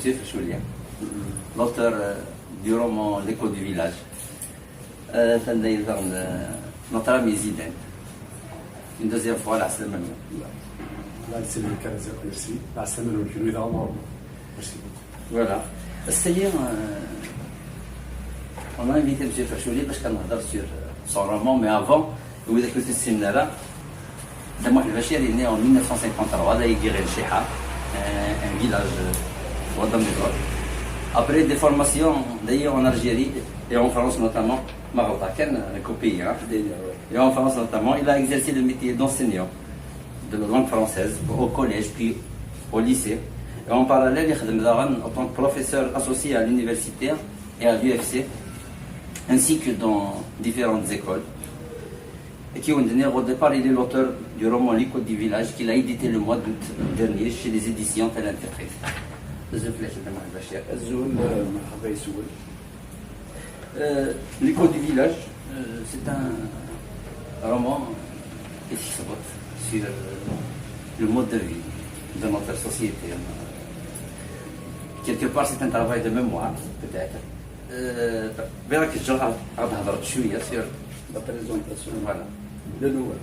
M. Fachoulia, l'auteur du roman L'écho du village. Notre ami Zidane. Une deuxième fois, la semaine. C'est le cas, merci. La semaine où tu es dans le monde. Merci beaucoup. Voilà. C'est-à-dire, on a invité M. Fachoulia parce qu'on a sur son roman, mais avant, vous avez écouté ce séminaire-là. Damoul Bachir est né en 1953 à Iguir el-Sheha, un village au Damizor. Après des formations d'ailleurs en Algérie et en France notamment, Maroc, un copain, et en France notamment, il a exercé le métier d'enseignant de la langue française au collège puis au lycée. Et en parallèle, il travaille en tant que professeur associé à l'université et à l'UFC, ainsi que dans différentes écoles. Et qui ont donné au départ, il est l'auteur du roman L'écho du village qu'il a édité le mois d'août dernier chez les éditions Tel Interprète. L'écho du village, c'est un roman qui se base sur le mode de vie de notre société. Quelque part, c'est un travail de mémoire, peut-être. Verra que je vais sur la présentation. Voilà. De l'ouvrage.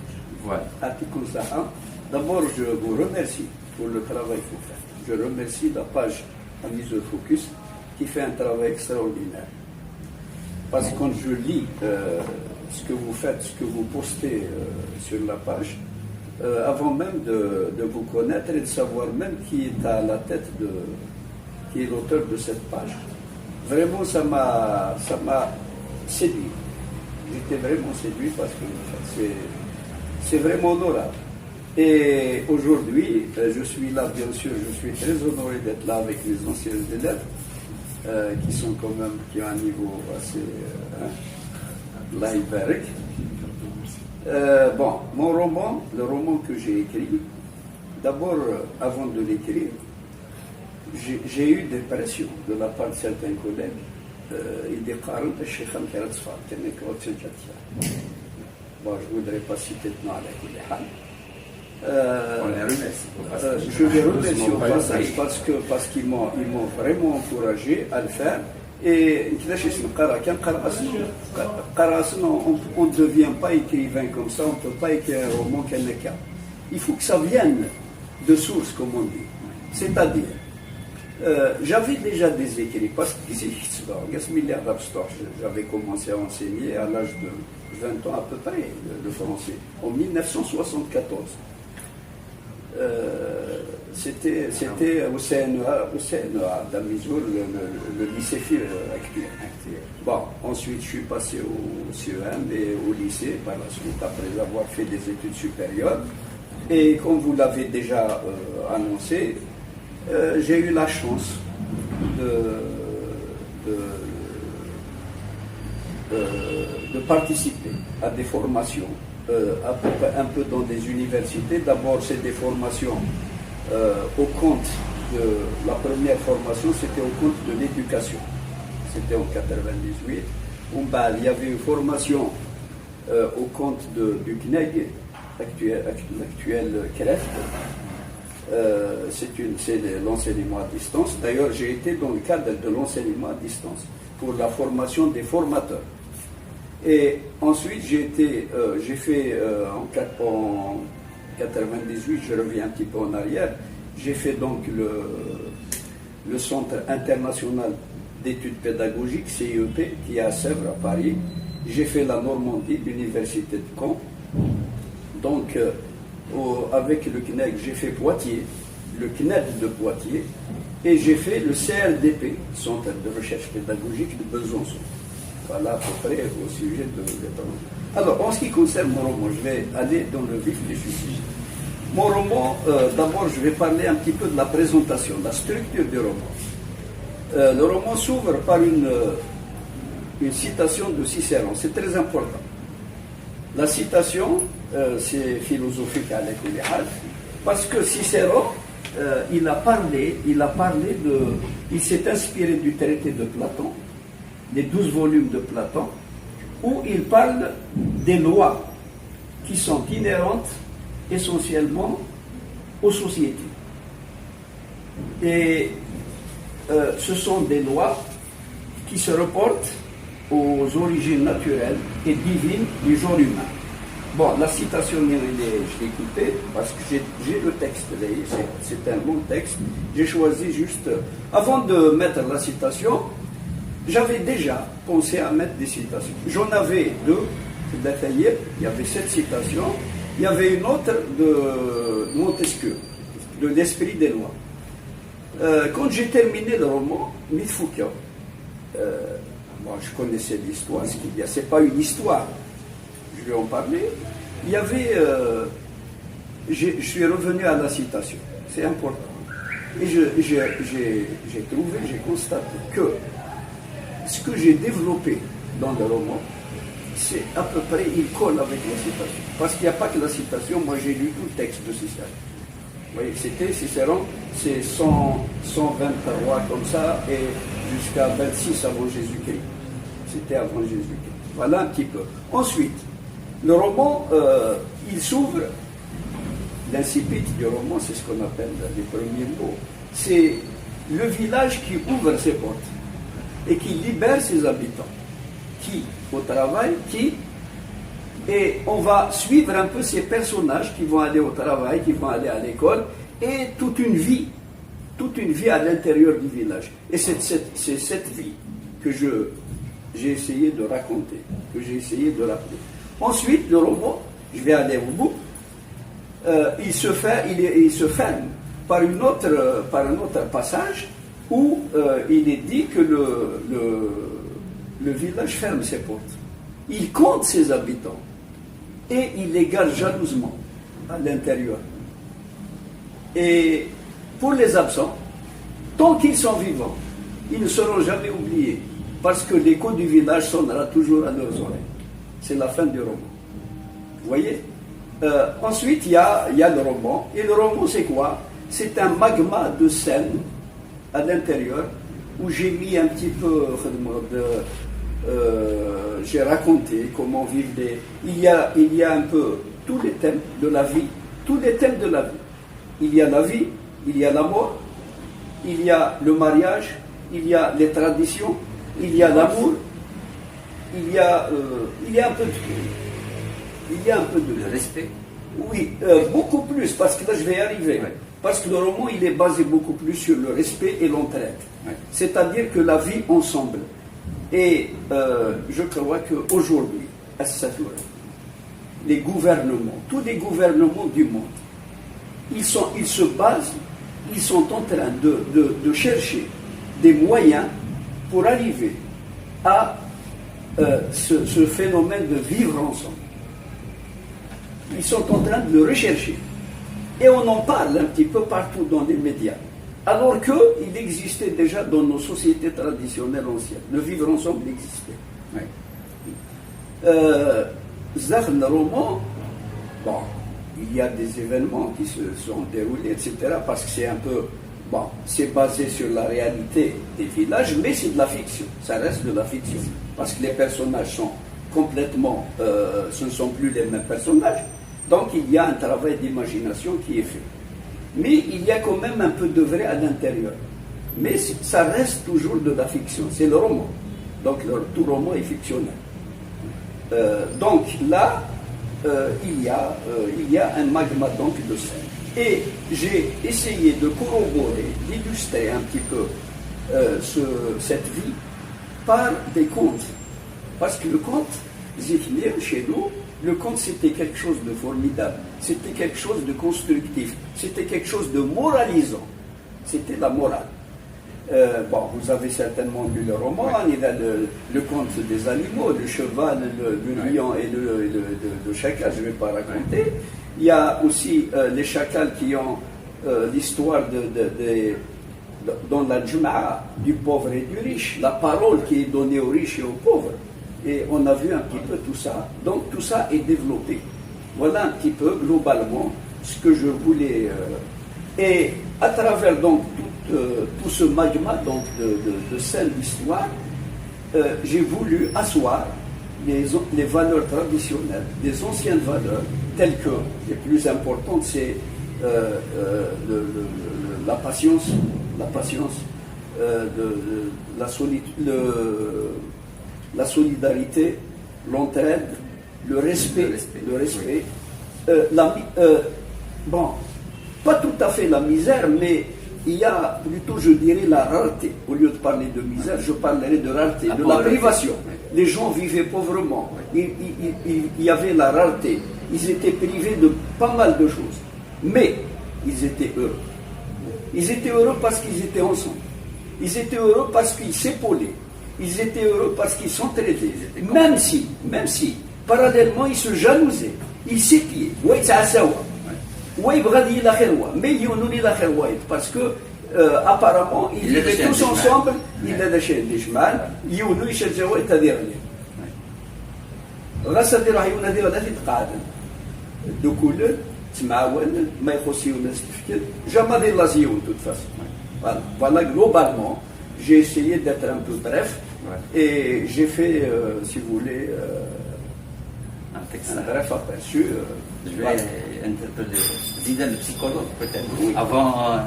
Voilà. Article 1. D'abord, je vous remercie pour le travail que vous faites. Je remercie la page à mise au focus qui fait un travail extraordinaire. Parce que quand je lis ce que vous faites, ce que vous postez sur la page, avant même de vous connaître et de savoir même qui est à la tête qui est l'auteur de cette page, vraiment ça m'a séduit. J'étais vraiment séduit parce que c'est vraiment honorable. Et aujourd'hui, je suis là, bien sûr, je suis très honoré d'être là avec les anciens élèves qui sont quand même, qui ont un niveau assez laïque. Bon, mon roman, le roman que j'ai écrit, d'abord, avant de l'écrire, j'ai eu des pressions de la part de certains collègues. Il قارن الشيخ مكرت صفار كما كنت جاتيا. Bon, je ne voudrais pas citer de nom à la حال. Je les remercie au passage parce qu'ils m'ont vraiment encouragé à le faire. Et on ne devient pas écrivain comme ça, on ne peut pas écrire un roman quelqu'un. Il faut que ça vienne de source, comme on dit. C'est-à-dire, j'avais déjà des écrits, parce que j'avais commencé à enseigner à l'âge de 20 ans à peu près, le français, en 1974. C'était au CNEA d'Amizour, le lycée actuel. Bon, ensuite je suis passé au CEM et au lycée par la suite, après avoir fait des études supérieures. Et comme vous l'avez déjà annoncé, j'ai eu la chance de participer à des formations, un peu dans des universités. D'abord, c'est des formations au compte de la première formation, c'était au compte de l'éducation. C'était en 98. Il y avait une formation au compte du CNEG, l'actuel CREF. C'est l'enseignement à distance. D'ailleurs, j'ai été dans le cadre de l'enseignement à distance pour la formation des formateurs. Et ensuite, j'ai fait en 98, je reviens un petit peu en arrière, j'ai fait donc le Centre international d'études pédagogiques, CIEP, qui est à Sèvres, à Paris. J'ai fait la Normandie, l'université de Caen. Donc, avec le CNEG, j'ai fait Poitiers, le CNED de Poitiers, et j'ai fait le CRDP, Centre de recherche pédagogique de Besançon. Voilà à peu près au sujet de l'étranger. Alors, en ce qui concerne mon roman, je vais aller dans le vif du sujet. Mon roman, d'abord, je vais parler un petit peu de la présentation, de la structure du roman. Le roman s'ouvre par une citation de Cicéron, c'est très important. La citation, c'est philosophique à l'école, parce que Cicéron, il s'est inspiré du traité de Platon, les 12 volumes de Platon, où il parle des lois qui sont inhérentes essentiellement aux sociétés. Et ce sont des lois qui se reportent aux origines naturelles et divines du genre humain. Bon, la citation, je l'ai écoutée parce que j'ai le texte, c'est un long texte. J'ai choisi juste, avant de mettre la citation, j'avais déjà pensé à mettre des citations. J'en avais deux, détaillées, il y avait cette citation, il y avait une autre de Montesquieu, de l'Esprit des lois. Quand j'ai terminé le roman, Mitfouka, je connaissais l'histoire, ce qu'il y a, c'est pas une histoire, je vais en parler. Il y avait, je suis revenu à la citation, c'est important. Et j'ai trouvé, j'ai constaté que ce que j'ai développé dans le roman, c'est à peu près, il colle avec la citation. Parce qu'il n'y a pas que la citation, moi j'ai lu tout le texte de Cicéron. Vous voyez, c'était Cicéron, c'est 123 comme ça, et jusqu'à 26 avant Jésus-Christ. C'était avant Jésus-Christ. Voilà un petit peu. Ensuite, le roman, il s'ouvre, l'incipit du roman, c'est ce qu'on appelle les premiers mots. C'est le village qui ouvre ses portes et qui libère ses habitants. Qui au travail, et on va suivre un peu ces personnages qui vont aller au travail, qui vont aller à l'école, et toute une vie à l'intérieur du village. Et c'est cette vie que j'ai essayé de raconter, que j'ai essayé de rappeler. Ensuite, le roman, je vais aller au bout, il se ferme par un autre passage où il est dit que le village ferme ses portes. Il compte ses habitants et il les garde jalousement à l'intérieur. Et pour les absents, tant qu'ils sont vivants, ils ne seront jamais oubliés parce que l'écho du village sonnera toujours à leurs oreilles. C'est la fin du roman. Vous voyez? Ensuite, il y a le roman. Et le roman, c'est quoi? C'est un magma de scènes à l'intérieur où j'ai mis un petit peu j'ai raconté comment vivre il y a un peu tous les thèmes de la vie, tous les thèmes de la vie. Il y a la vie, il y a la mort, il y a le mariage, il y a les traditions, il y a l'amour, il y a un peu de tout. Il y a un peu de respect. Oui, beaucoup plus, parce que là je vais y arriver. Ouais. Parce que le roman, il est basé beaucoup plus sur le respect et l'entraide. Ouais. C'est-à-dire que la vie ensemble. Et je crois qu'aujourd'hui, à cette heure, les gouvernements, tous les gouvernements du monde, ils se basent, ils sont en train de chercher des moyens pour arriver à ce phénomène de vivre ensemble. Ils sont en train de le rechercher. Et on en parle un petit peu partout dans les médias. Alors qu'il existait déjà dans nos sociétés traditionnelles anciennes. Le vivre ensemble existait. Zahn, le roman, bon, il y a des événements qui se sont déroulés, etc. Parce que c'est un peu, bon, c'est basé sur la réalité des villages, mais c'est de la fiction. Ça reste de la fiction. Parce que les personnages sont complètement, ce ne sont plus les mêmes personnages. Donc il y a un travail d'imagination qui est fait. Mais il y a quand même un peu de vrai à l'intérieur. Mais ça reste toujours de la fiction. C'est le roman. Donc tout roman est fictionnel. Donc là, il y a un magma donc de scène. Et j'ai essayé de corroborer, d'illustrer un petit peu cette vie par des contes. Parce que le conte, Zifnir, chez nous, le conte c'était quelque chose de formidable, c'était quelque chose de constructif, c'était quelque chose de moralisant, c'était la morale. Bon, vous avez certainement lu le roman, il y a le conte des animaux, le cheval, le lion et le chacal, je ne vais pas raconter. Il y a aussi les chacals qui ont l'histoire dans la Jum'a du pauvre et du riche, la parole qui est donnée aux riches et aux pauvres. Et on a vu un petit peu tout ça. Donc tout ça est développé. Voilà un petit peu globalement ce que je voulais. Et à travers donc tout ce magma donc, de scènes d'histoire, j'ai voulu asseoir les valeurs traditionnelles, les anciennes valeurs, telles que les plus importantes, c'est la patience, la solidarité, l'entraide, le respect. Bon, pas tout à fait la misère, mais il y a plutôt, je dirais, la rareté. Au lieu de parler de misère, je parlerai de rareté, de la privation. Les gens vivaient pauvrement. Il y avait la rareté. Ils étaient privés de pas mal de choses. Mais ils étaient heureux. Ils étaient heureux parce qu'ils étaient ensemble. Ils étaient heureux parce qu'ils s'épaulaient. Ils étaient heureux parce qu'ils s'entraidaient. Même si, parallèlement, ils se jalousaient. Ils s'épiaient. Parce que apparemment ils vivaient tous ensemble. Ils étaient voilà, globalement, j'ai essayé d'être un peu bref et j'ai fait, si vous voulez, un bref aperçu. Je vais interpeller Zidane, le psychologue, peut-être. Oui. Avant,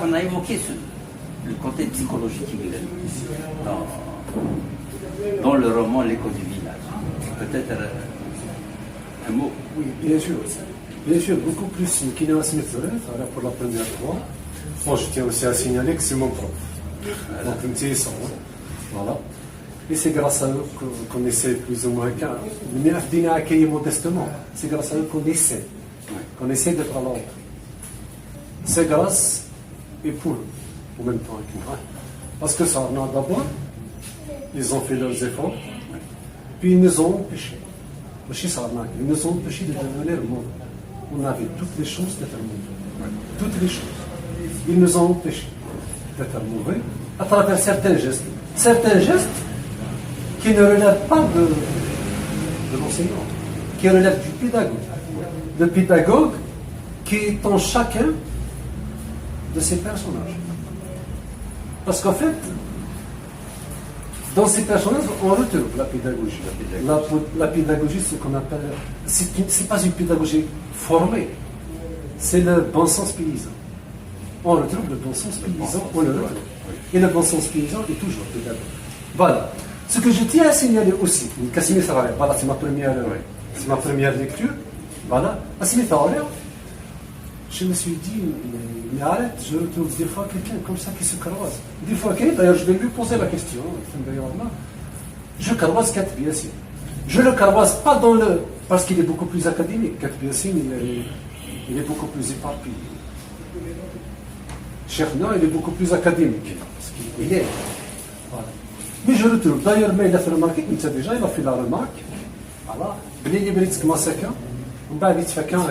on a évoqué le côté psychologique dans le roman L'écho du village. Peut-être un mot. Oui, bien sûr. Bien sûr, beaucoup plus Kina Smith pour la première fois. Bon, je tiens aussi à signaler que c'est mon prof. Donc, voilà. Et c'est grâce à eux qu'on essaie plus ou moins modestement. C'est grâce à eux qu'on essaie d'être à l'ordre. C'est grâce et pour eux, en même temps. Parce que ça, d'abord, ils ont fait leurs efforts, puis ils nous ont empêchés. Ils nous ont empêchés de devenir le monde. On avait toutes les chances d'être mauvais. Toutes les chances. Ils nous ont empêchés d'être mauvais à travers certains gestes. Certains gestes qui ne relèvent pas de l'enseignant, qui relèvent du pédagogue. Le pédagogue qui est en chacun de ces personnages. Parce qu'en fait, dans ces personnages, on retrouve la pédagogie. La pédagogie, c'est ce qu'on appelle... C'est pas une pédagogie formée, c'est le bon sens paysan. On retrouve le bon sens paysan, on le retrouve. Et le bon sens paysan est toujours pédagogue. Voilà. Ce que je tiens à signaler aussi, voilà, c'est ma première lecture. Voilà. Je me suis dit, mais arrête, je retrouve des fois quelqu'un comme ça qui se croise. Des fois, d'ailleurs, je vais lui poser la question. Je croise Katib Yassine. Je ne le croise pas parce qu'il est beaucoup plus académique. Katib Yassine, il est beaucoup plus éparpillé. Cheikhna, il est beaucoup plus académique. Parce qu'il est. Voilà. Mais je le trouve. D'ailleurs, il a fait remarquer, il a fait la remarque. Voilà. Bnei Britsk Masaka. Il fait qu'un.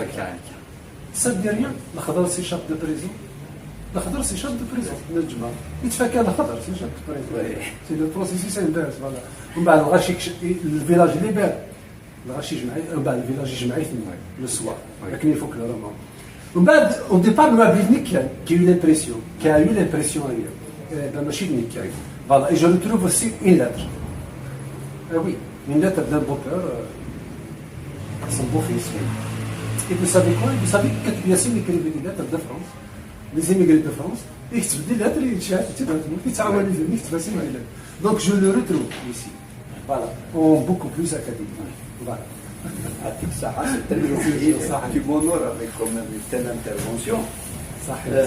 Ça ne dit rien. Le Khadar s'échappe de prison. Le Khadar s'échappe de prison. Il fait qu'un Khadar s'échappe de prison. C'est le processus inverse. Voilà. Le village libère. Le village le soir. Il faut que le roman. Au départ, le Mabivnik qui a eu l'impression ailleurs. Voilà. Et je retrouve aussi une lettre. Oui, une lettre d'un beau-père à son beau-fils. Et vous savez quoi? Vous savez que Katib Yassine écrivait des lettres de France, les immigrés de France, et il écrivait des lettres, donc je le retrouve ici. Voilà, en beaucoup plus académique. Voilà. C'est très gentil. Tu m'honores avec quand même une telle intervention.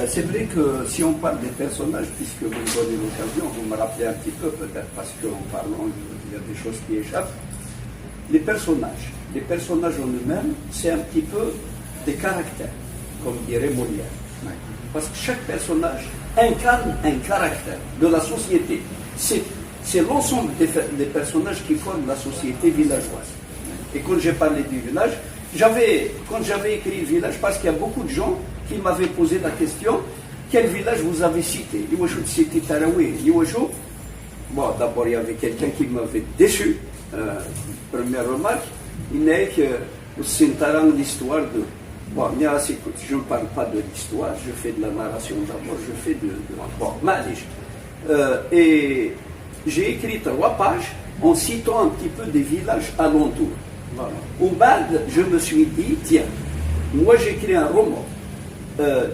C'est vrai que si on parle des personnages, puisque vous me donnez l'occasion, vous me rappelez un petit peu peut-être, parce qu'en parlant, il y a des choses qui échappent. Les personnages en eux-mêmes, c'est un petit peu des caractères, comme dirait Molière. Parce que chaque personnage incarne un caractère de la société. C'est l'ensemble des personnages qui forment la société villageoise. Et quand j'ai parlé du village, quand j'avais écrit le village, parce qu'il y a beaucoup de gens qui m'avaient posé la question, quel village vous avez cité? C'était Taraoui. Bon, d'abord, il y avait quelqu'un qui m'avait déçu. Première remarque, il n'est que c'est l'histoire de... Bon, je ne parle pas de l'histoire, je fais de la narration d'abord, je fais de... Bon, Malish. Et j'ai écrit 3 pages en citant un petit peu des villages alentours. Voilà. Au bad, je me suis dit, tiens, moi j'écris un roman,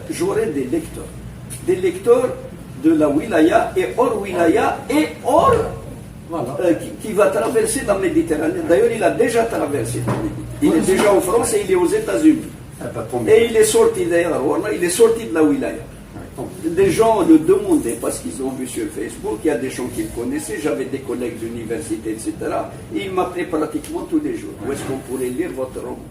j'aurai des lecteurs. des lecteurs de la wilaya et hors wilaya et hors Voilà. qui va traverser la Méditerranée. D'ailleurs, il a déjà traversé la Méditerranée. Il est déjà en France et il est aux États-Unis. Et il est sorti d'ailleurs, voilà, il est sorti de la wilaya. Des gens le demandaient parce qu'ils ont vu sur Facebook, il y a des gens qui le connaissaient, j'avais des collègues d'université, etc. Et ils m'appelaient pratiquement tous les jours. Où est-ce qu'on pourrait lire votre roman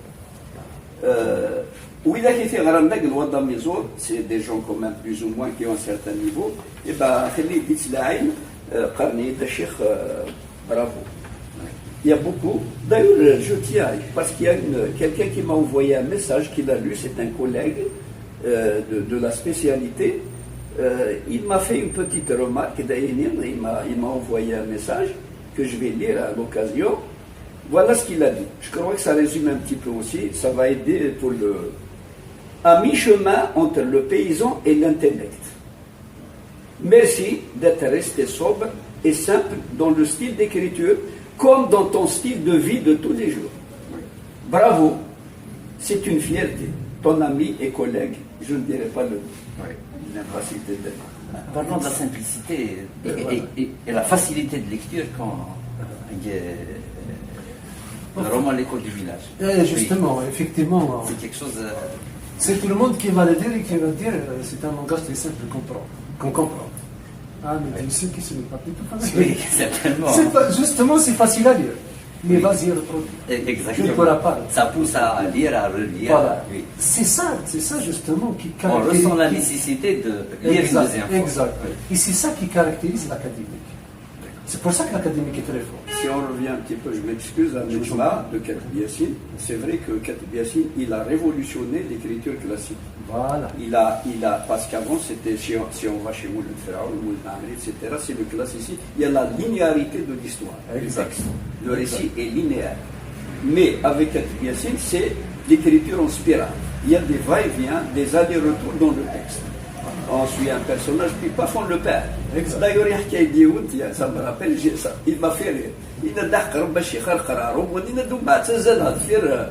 c'est des gens quand même plus ou moins qui ont un certain niveau. Et bien, bravo. Il y a beaucoup. D'ailleurs, je tiens, parce qu'il y a quelqu'un qui m'a envoyé un message qu'il a lu, c'est un collègue de la spécialité. Il m'a fait une petite remarque, il m'a envoyé un message que je vais lire à l'occasion. Voilà ce qu'il a dit. Je crois que ça résume un petit peu aussi, ça va aider pour à mi-chemin entre le paysan et l'intellect. Merci d'être resté sobre et simple dans le style d'écriture, comme dans ton style de vie de tous les jours. Bravo, c'est une fierté. Ton ami et collègue, je ne dirai pas le nom. L'impacité de Parlons de la simplicité et la facilité de lecture quand le roman L'écho du village. Justement, effectivement, C'est quelque chose. c'est tout le monde qui va le dire et qui va dire c'est un langage très simple qu'on comprend. Ah, mais tu sais que ce n'est pas du tout facile. Oui, certainement. Justement, c'est facile à lire. Mais vas-y, reproduis. Exactement. Je ne pourras pas. Ça pousse à lire, à relire. Voilà. Oui. C'est ça justement qui On caractérise. ressent la nécessité de lire une deuxième fois. Exact. Et c'est ça qui caractérise l'académique. C'est pour ça que l'académique est très fort. Si on revient un petit peu, je m'excuse, à Nejma de Katib Yassine, c'est vrai que Katib Yassine, il a révolutionné l'écriture classique. Voilà. Il a, parce qu'avant, c'était, si on va chez Moulin Firaoul, Moulin Amri, etc., c'est le classicisme. Il y a la linéarité de l'histoire. Exact. Le récit est linéaire. Mais avec Katib Yassine, c'est l'écriture en spirale. Il y a des va-et-vient, des allers-retours dans le texte. On suit un personnage, puis parfois on le perd. D'ailleurs, ça me rappelle, il m'a fait rire. Il a d'akar باش يخرخر عروم ودينا دوما تزال هاد فير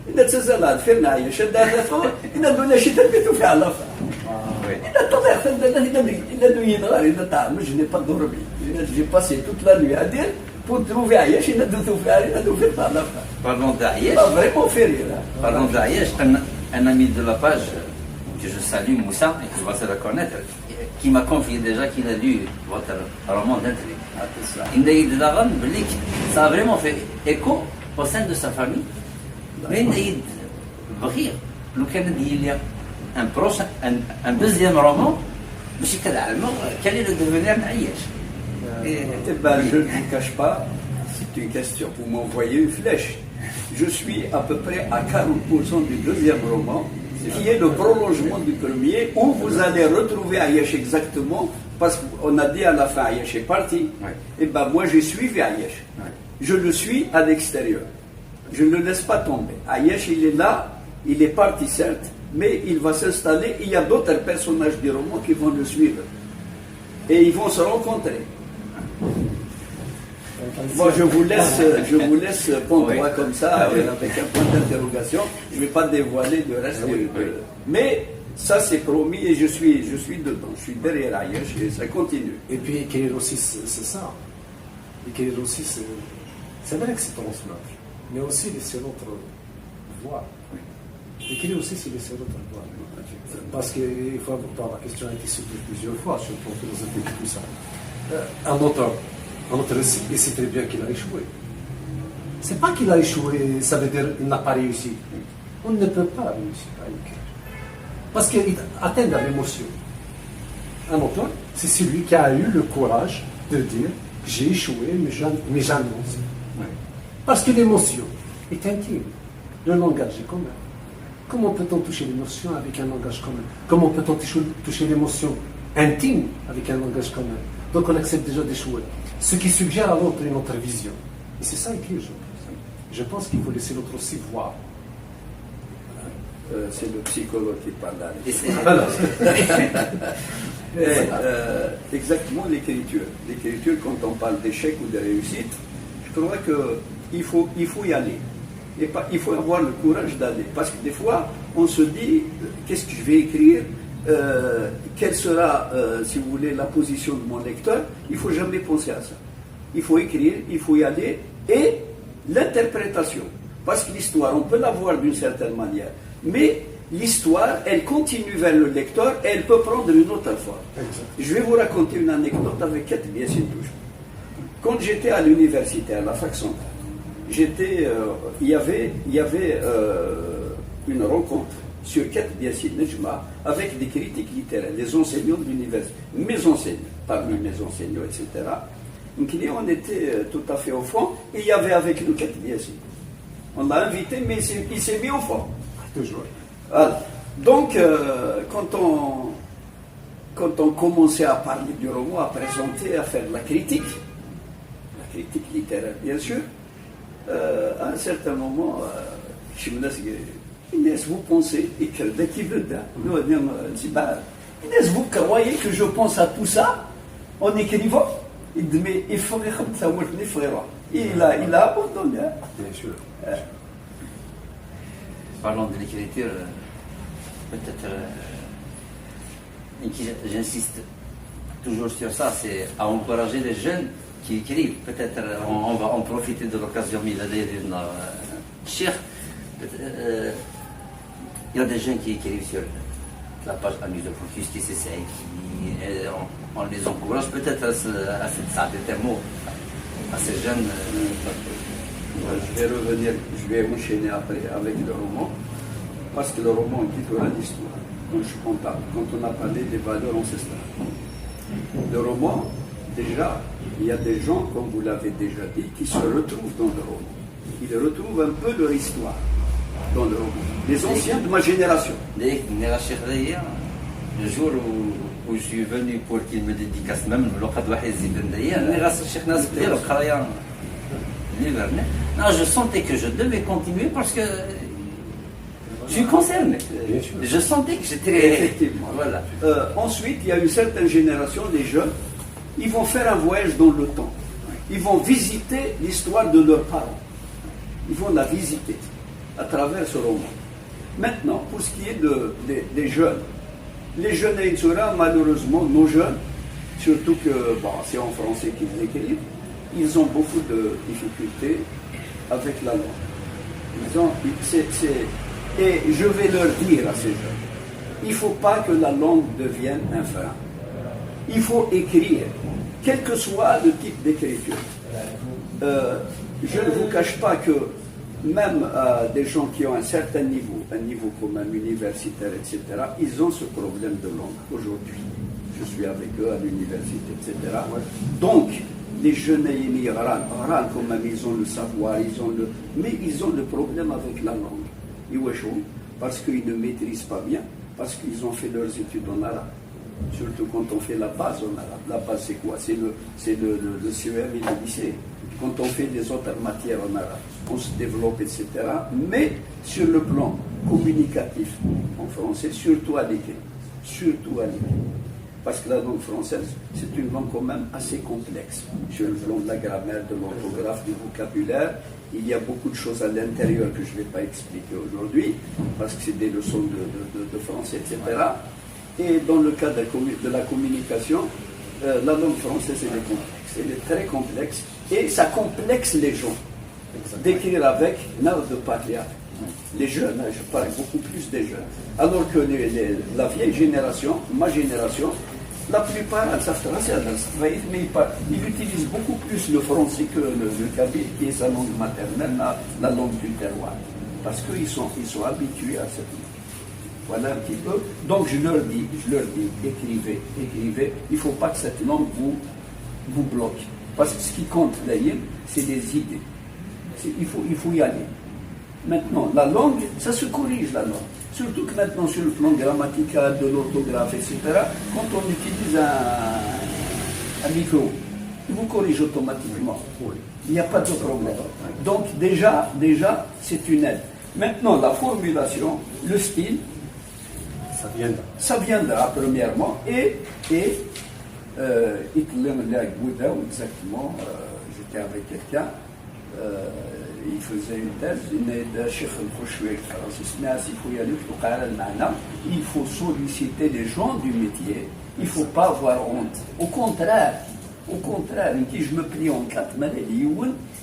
إن تزال هاد فير نعيا شد هذا فور إن دونا شي تلبيتو في علافة إن طلع فندنا إن دو ينغار إن طعم je n'ai pas dormi j'ai passé toute la nuit à dire pour trouver Ayesh إن دو توفي إن دو في علافة. Parlons d'Ayesh. Ça m'a vraiment fait rire. Parlons d'Ayesh, un ami de la page que je salue, Moussa, et que je vais se le connaître, qui m'a confié déjà qu'il a lu votre roman d'intrigue. Indaïd Daran, ça a vraiment fait écho au sein de sa famille. Mais Indaïd Brir, il y a un prochain, un deuxième roman, quel est le devenir d'Ayesh? Eh ben, je ne vous cache pas, c'est une question. Vous m'envoyez une flèche. Je suis à peu près à 40% du deuxième roman, qui est le prolongement du premier, où vous allez retrouver Ayesh exactement, parce qu'on a dit à la fin Ayesh est parti. Et ben moi j'ai suivi Ayesh. Je le suis à l'extérieur. Je ne le laisse pas tomber. Ayesh il est là, il est parti certes, mais il va s'installer. Il y a d'autres personnages du roman qui vont le suivre. Et ils vont se rencontrer. Moi, je vous laisse pondre comme ça, avec un point d'interrogation. Je ne vais pas dévoiler le reste. Mais ça, c'est promis et je suis dedans. Je suis derrière Ayesh et ça continue. Et puis, écrire aussi, c'est ça. Écrire aussi, c'est vrai que c'est transmettre, mais aussi laisser l'autre voir. Écrire aussi, c'est laisser l'autre voir. Parce qu'il faut avoir la question a été soulevée plusieurs fois, surtout en philosophie et tout ça. Un autre récit, et c'est très bien qu'il a échoué. C'est pas qu'il a échoué, ça veut dire qu'il n'a pas réussi. On ne peut pas réussir à écrire. Parce qu'il atteint l'émotion. Un auteur, c'est celui qui a eu le courage de dire j'ai échoué, mais j'annonce. Parce que l'émotion est intime. Le langage est commun. Comment peut-on toucher l'émotion avec un langage commun? Comment peut-on toucher l'émotion intime avec un langage commun? Donc on accepte déjà d'échouer. Ce qui suggère à l'autre une autre vision. Et c'est ça écrire, je pense. Je pense qu'il faut laisser l'autre aussi voir. C'est le psychologue qui parle là. Voilà. Exactement l'écriture. L'écriture, quand on parle d'échec ou de réussite, je crois qu'il faut y aller. Il faut avoir le courage d'aller. Parce que des fois, on se dit, qu'est-ce que je vais écrire? quelle sera, si vous voulez, la position de mon lecteur, il ne faut jamais penser à ça. Il faut écrire, il faut y aller, et l'interprétation. Parce que l'histoire, on peut la voir d'une certaine manière, mais l'histoire, elle continue vers le lecteur et elle peut prendre une autre forme. Je vais vous raconter une anecdote avec Ket Biassin toujours. Quand j'étais à l'université, à la fac centrale, il y avait une rencontre sur Ket Biassin Nejma avec des critiques littéraires, des enseignants de l'université, parmi mes enseignants, etc. Donc on était tout à fait au fond, et il y avait avec nous Ket Biassin. On l'a invité, mais il s'est mis au fond. Toujours. Voilà. Donc, quand on commençait à parler du roman, à présenter, à faire de la critique littéraire, bien sûr, à un certain moment, je me dis, vous pensez, et que dès qu'il veut, vous croyez que je pense à tout ça en écrivant? Il dit, mais il faut que ça il a abandonné. Bien sûr. Parlons de l'écriture, peut-être, j'insiste toujours sur ça, c'est à encourager les jeunes qui écrivent. Peut-être on va en profiter de l'occasion Cheikh. Il y a des jeunes qui écrivent sur la page Amis de Focus, qui s'essayent, on les encourage peut-être à des mots à ces jeunes. Je vais revenir, je vais enchaîner après avec le roman, parce que le roman quittera l'histoire. Quand on a parlé des valeurs ancestrales. Le roman, déjà, il y a des gens, comme vous l'avez déjà dit, qui se retrouvent dans le roman. Ils retrouvent un peu leur histoire dans le roman. Les anciens de ma génération. Le jour où je suis venu pour qu'il me dédicace même, non, je sentais que je devais continuer parce que je suis concerné. Je sentais que j'étais... Effectivement. Voilà. Ensuite, il y a une certaine génération des jeunes, ils vont faire un voyage dans le temps. Ils vont visiter l'histoire de leurs parents. Ils vont la visiter à travers ce roman. Maintenant, pour ce qui est des jeunes, les jeunes à Insura, malheureusement, nos jeunes, surtout que c'est en français qu'ils écrivent, ils ont beaucoup de difficultés avec la langue. Et je vais leur dire à ces jeunes, il ne faut pas que la langue devienne un frein. Il faut écrire, quel que soit le type d'écriture. Je ne vous cache pas que même des gens qui ont un certain niveau, un niveau quand même universitaire, etc., ils ont ce problème de langue aujourd'hui. Je suis avec eux à l'université, etc. Donc, les jeunes quand même, ils ont le savoir, mais ils ont le problème avec la langue. Parce qu'ils ne maîtrisent pas bien, parce qu'ils ont fait leurs études en arabe. Surtout quand on fait la base en arabe. La base, c'est quoi? C'est le CEM et le lycée. Quand on fait des autres matières en arabe, on se développe, etc. Mais sur le plan communicatif en français, surtout à l'écrit. Surtout à l'écrit. Parce que la langue française, c'est une langue quand même assez complexe. Sur le plan de la grammaire, de l'orthographe, du vocabulaire, il y a beaucoup de choses à l'intérieur que je ne vais pas expliquer aujourd'hui, parce que c'est des leçons de français, etc. Et dans le cas de la communication, la langue française, elle est complexe. Elle est très complexe. Et ça complexe les gens d'écrire avec, de parler avec. Les jeunes, je parle beaucoup plus des jeunes. Alors que la vieille génération, ma génération, la plupart, elles savent français, mais ils utilisent beaucoup plus le français que le kabyle, qui est sa langue maternelle, la langue du terroir. Parce qu'ils sont habitués à cette langue. Voilà un petit peu. Donc je leur dis, écrivez. Il ne faut pas que cette langue vous bloque. Parce que ce qui compte d'ailleurs, c'est des idées. Il faut y aller. Maintenant, la langue, ça se corrige la langue. Surtout que maintenant, sur le plan grammatical, de l'orthographe, etc., quand on utilise un micro, il vous corrige automatiquement. Il n'y a pas de problème. Donc déjà c'est une aide. Maintenant, la formulation, le style, ça viendra premièrement. Et exactement, j'étais avec quelqu'un, il faisait une thèse, il faut solliciter les gens du métier, il ne faut pas avoir honte. Au contraire, je me plie en 4 maladies,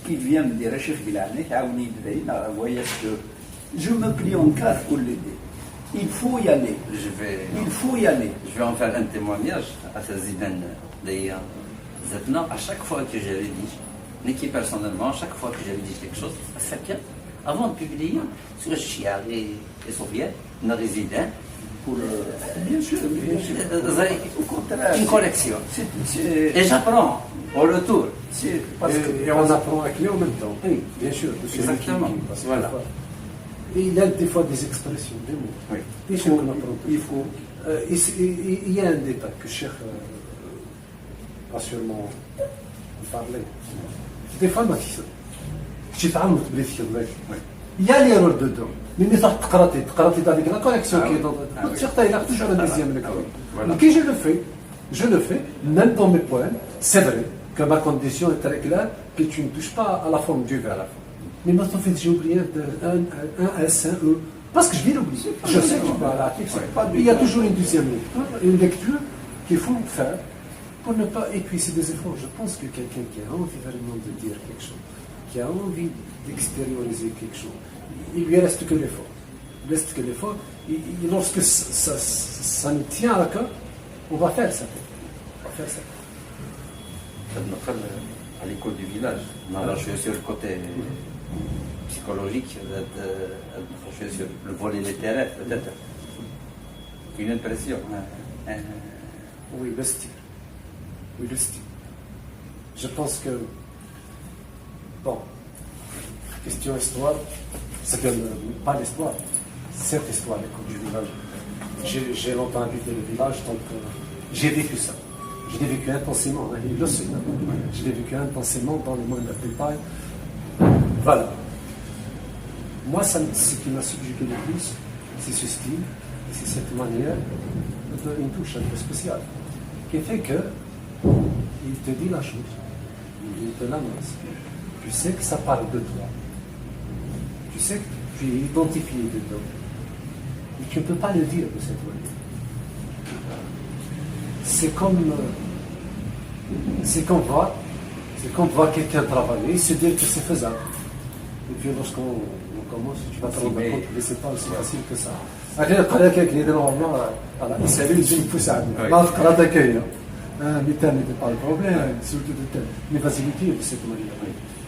qui vient me dire, je me plie en 4 pour l'aider. Il faut y aller. Il faut y aller. Je vais en faire un témoignage à Zidane d'ailleurs. À chaque fois que je rédige, Niki personnellement, à chaque fois que je rédige quelque chose, avant de publier, sur le Chia et Soviet, on a résidé pour bien sûr, au contraire, une collection. Et j'apprends au retour. Et on apprend avec lui en même temps. Oui, bien sûr. Exactement. Voilà. Et il y a des fois des expressions, des mots. Oui. Il y a un détail que Cheikh a sûrement parlé. Des fois, il y a l'erreur dedans. Mais il avec la collection qui est dans certains, il a toujours un deuxième lecture. Donc, je le fais, même dans mes poèmes, c'est vrai que ma condition est très claire, que tu ne touches pas à la forme du vers à la fin. Mais maintenant, j'ai oublié un S, un E, parce que je vais l'oublier. Je sais que tu vas à l'article. Il y a toujours une deuxième lecture, une lecture qu'il faut faire pour ne pas épuiser des efforts. Je pense que quelqu'un qui a envie vraiment de dire quelque chose, qui a envie d'extérioriser quelque chose, il lui reste que l'effort. Il reste que l'effort. Et lorsque ça nous tient à cœur, on va faire ça. À l'école du village, je suis sur le côté psychologique, je suis sur le volet littéraire, peut-être. Une impression. Oui, le style. Je pense que, bon, question histoire, c'est pas l'histoire, cette histoire, l'école du village. J'ai longtemps habité le village, donc j'ai vécu ça. Je l'ai vécu intensément, il le sait. Je l'ai vécu intensément dans le moindre détail. Voilà. Moi, ce qui m'a subjugué le plus, c'est ce style, et c'est cette manière une touche un peu spéciale, qui fait que il te dit la chose, il te l'annonce. Tu sais que ça parle de toi. Tu sais que tu es identifié dedans. Et tu ne peux pas le dire de cette manière. C'est qu'on voit quelqu'un travailler et se dire que c'est faisable. Et puis lorsqu'on commence, tu vas te rendre compte que c'est pas aussi facile que ça. Quelqu'un qui est normalement, c'est lui qui pousse à mais tel n'était pas le problème, surtout de tel. Mais vas-y l'écrire de cette manière.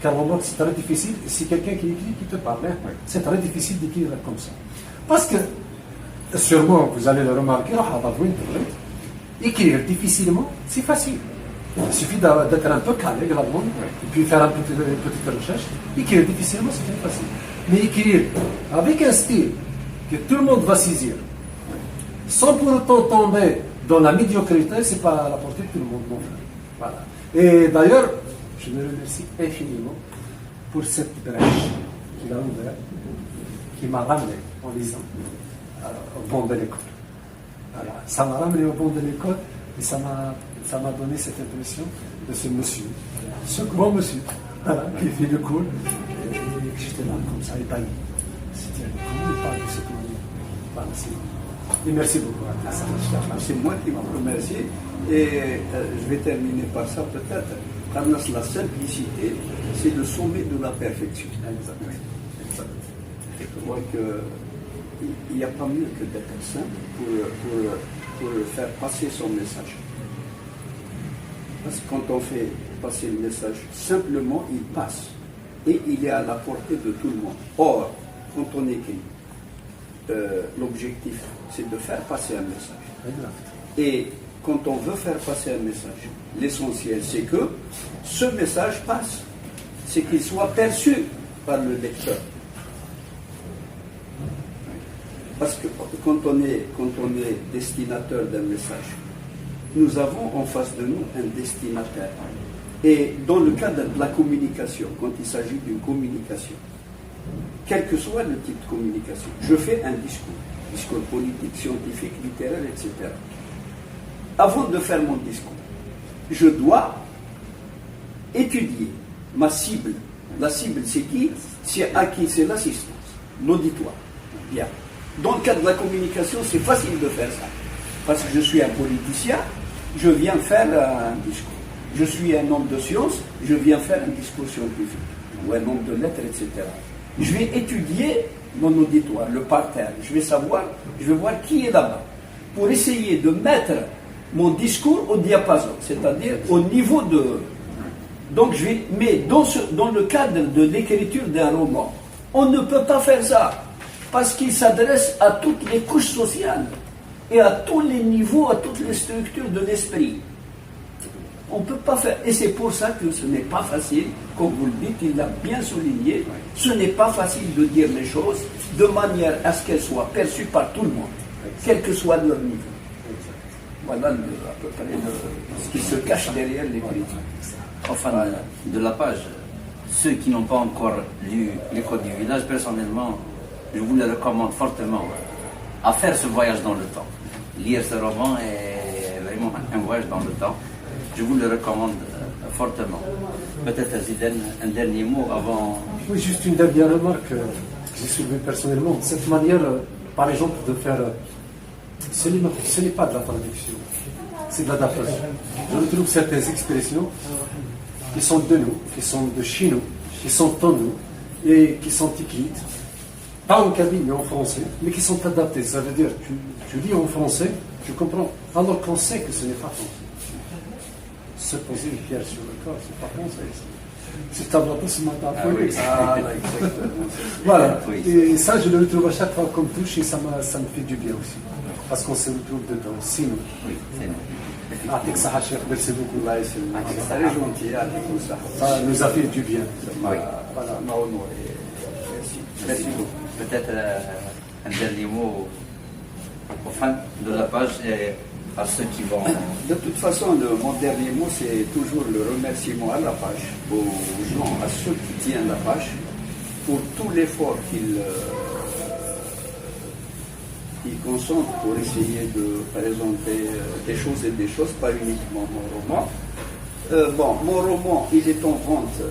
Car vraiment, c'est très difficile, c'est quelqu'un qui écrit qui te parle. C'est très difficile d'écrire comme ça. Parce que, sûrement, vous allez le remarquer, écrire difficilement, c'est facile. Il suffit d'être un peu calé, gravement, et puis faire une petite recherche. Écrire difficilement, c'est très facile. Mais écrire avec un style que tout le monde va saisir, sans pour autant tomber dans la médiocrité, c'est pas à la portée de tout le monde non plus. Voilà. Et d'ailleurs, je me remercie infiniment pour cette brèche qu'il a ouverte, qui m'a ramené en lisant au banc de l'école. Voilà. Ça m'a ramené au banc de l'école et ça m'a donné cette impression de ce monsieur, ce grand monsieur, voilà, qui fait le cours, et que j'étais là comme ça, ébahi. C'était comment il parle de cette manière. Voilà, et merci beaucoup. C'est moi qui vous remercie. Et je vais terminer par ça peut-être. La simplicité, c'est le sommet de la perfection. Exactement. Je crois qu'il n'y a pas mieux que d'être simple pour faire passer son message. Parce que quand on fait passer le message simplement, il passe. Et il est à la portée de tout le monde. Or, quand on écrit, l'objectif, c'est de faire passer un message. Et quand on veut faire passer un message, l'essentiel, c'est que ce message passe. C'est qu'il soit perçu par le lecteur. Parce que quand on est destinataire d'un message, nous avons en face de nous un destinataire. Et dans le cadre de la communication, quand il s'agit d'une communication, quel que soit le type de communication, je fais un discours politique, scientifique, littéraire, etc. Avant de faire mon discours, je dois étudier ma cible La cible, c'est qui? C'est à qui? C'est l'assistance, l'auditoire. Bien. Dans le cas de la communication, c'est facile de faire ça. Parce que je suis un politicien, je viens faire un discours. Je suis un homme de science, je viens faire un discours scientifique. Ou un homme de lettres, etc. Je vais étudier mon auditoire, le parterre. Je vais voir qui est là-bas. Pour essayer de mettre mon discours au diapason, c'est-à-dire au niveau de... Donc mais dans le cadre de l'écriture d'un roman, on ne peut pas faire ça, parce qu'il s'adresse à toutes les couches sociales, et à tous les niveaux, à toutes les structures de l'esprit. On ne peut pas faire, et c'est pour ça que ce n'est pas facile, comme vous le dites, il l'a bien souligné, ce n'est pas facile de dire les choses de manière à ce qu'elles soient perçues par tout le monde, quel que soit leur niveau. Voilà à peu près ce qui se cache derrière l'écriture. Enfin, de la page, ceux qui n'ont pas encore lu Les Codes du village, personnellement, je vous le recommande fortement à faire ce voyage dans le temps. Lire ce roman est vraiment un voyage dans le temps. Je vous le recommande fortement. Peut-être, Zidane, un dernier mot avant... Oui, juste une dernière remarque que j'ai soulevée personnellement. Cette manière, par exemple, de faire... Ce n'est pas de la traduction, c'est de l'adaptation. Je retrouve certaines expressions qui sont de nous, qui sont de chez nous, qui sont en nous, et qui sont écrites, pas en kabyle, mais en français, mais qui sont adaptées. Ça veut dire, tu lis en français, tu comprends, alors qu'on sait que ce n'est pas français. Se poser une pierre sur le corps, c'est pas français. C'est tableau ce matin. Exactement. Voilà. Oui. Et ça, je le retrouve à chaque fois comme touche et ça me fait du bien aussi. Parce qu'on se retrouve dedans. Sinon. Oui, c'est nous. Merci beaucoup. C'est très gentil, tout ça. Ça nous a fait du bien. Oui. Voilà, m'a honoré. Merci beaucoup. Peut-être un dernier mot aux fans de la page et à ceux qui vont... De toute façon, mon dernier mot, c'est toujours le remerciement à la page, aux gens, à ceux qui tiennent la page, pour tout l'effort qu'ils consentent pour essayer de présenter des choses et des choses, pas uniquement mon roman. Mon roman, il est en vente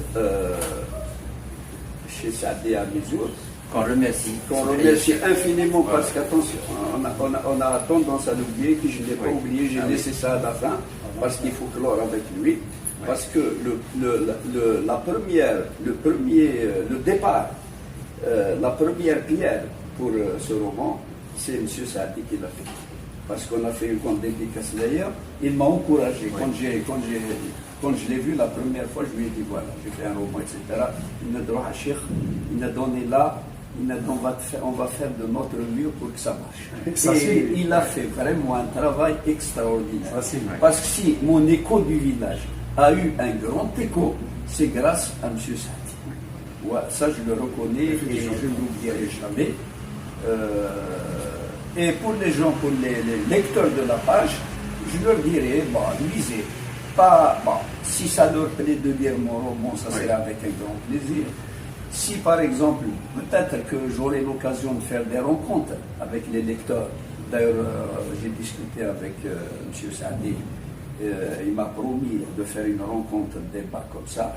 chez Saadé à Mézour. Qu'on remercie. Qu'on remercie infiniment parce qu'attention, on a tendance à l'oublier, que je ne l'ai pas oublié, j'ai laissé ça à la fin, parce qu'il faut clore avec lui, parce que le départ, la première pierre pour ce roman, c'est M. Saadi qui l'a fait. Parce qu'on a fait une grande dédicace d'ailleurs, il m'a encouragé. Quand je l'ai vu la première fois, je lui ai dit voilà, j'ai fait un roman, etc. Il m'a donné là, on va faire de notre mieux pour que ça marche. Et il a fait vraiment un travail extraordinaire. Parce que si mon écho du village a eu un grand écho, c'est grâce à M. Saadi. Ouais, ça, je le reconnais et je ne l'oublierai jamais. Et pour les gens, pour les lecteurs de la page, je leur dirais, lisez. Si ça leur plaît de lire mon roman, ça serait avec un grand plaisir. Si par exemple, peut-être que j'aurai l'occasion de faire des rencontres avec les lecteurs, d'ailleurs j'ai discuté avec M. Saadi, il m'a promis de faire une rencontre, de débat comme ça.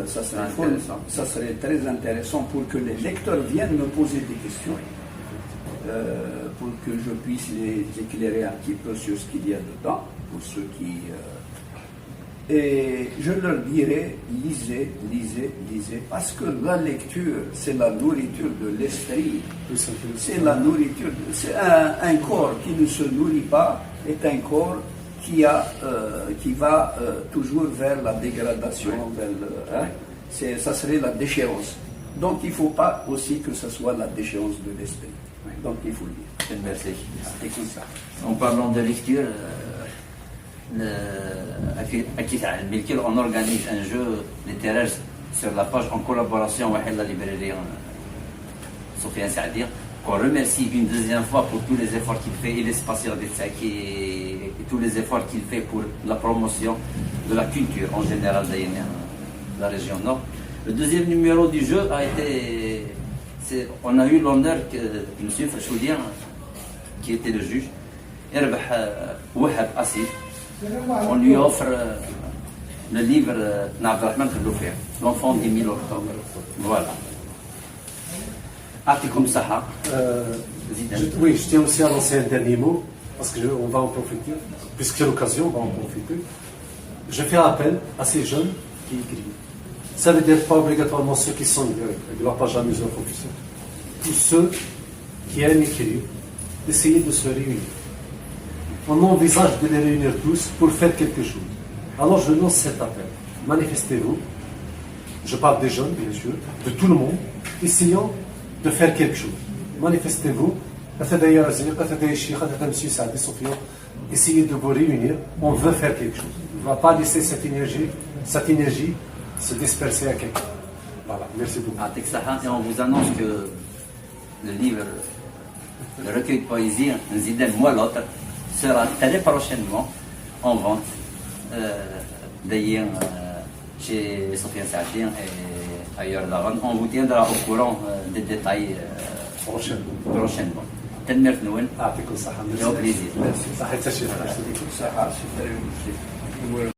Ça serait très intéressant pour que les lecteurs viennent me poser des questions, pour que je puisse les éclairer un petit peu sur ce qu'il y a dedans, pour ceux qui... Et je leur dirais, lisez, parce que la lecture, c'est la nourriture de l'esprit. C'est la nourriture, c'est un corps qui ne se nourrit pas, est un corps qui va toujours vers la dégradation, ça serait la déchéance. Donc il ne faut pas aussi que ce soit la déchéance de l'esprit. Donc il faut lire. Merci. C'est comme ça. En parlant de lecture, on organise un jeu littéraire sur la page en collaboration avec la librairie Sofiane Saadi, qu'on remercie une deuxième fois pour tous les efforts qu'il fait, et l'espace et tous les efforts qu'il fait pour la promotion de la culture en général de la région nord. Le deuxième numéro du jeu a été... On a eu l'honneur que M. Fachoudien, qui était le juge, Wahab Asif, on lui offre le livre Abdelrahman Khloufi, l'enfant des 1000 octobre. Voilà. Article Saha. Oui, je tiens aussi à lancer un dernier mot, parce qu'on va en profiter, puisque c'est l'occasion, on va en profiter. Je fais appel à ces jeunes qui écrivent. Ça ne veut dire pas obligatoirement ceux qui sont de la page amusante officielle. Tous ceux qui aiment écrire, d'essayer de se réunir. On envisage de les réunir tous pour faire quelque chose. Alors je lance cet appel. Manifestez-vous. Je parle des jeunes, bien sûr, de tout le monde. Essayons de faire quelque chose. Manifestez-vous. Essayez de vous réunir. On veut faire quelque chose. On ne va pas laisser cette énergie se disperser à quelqu'un. Voilà, merci beaucoup. Et on vous annonce que le livre, le recueil de poésie, Nzidem Moualot, sera très prochainement en vente, d'ailleurs chez Sofiane Saadien et ailleurs là-bas. On vous tiendra au courant des détails prochainement. Tellement Noël. يعطيكم الصحة. Et au plaisir. صحة الشفاء. Ça, c'est très utile.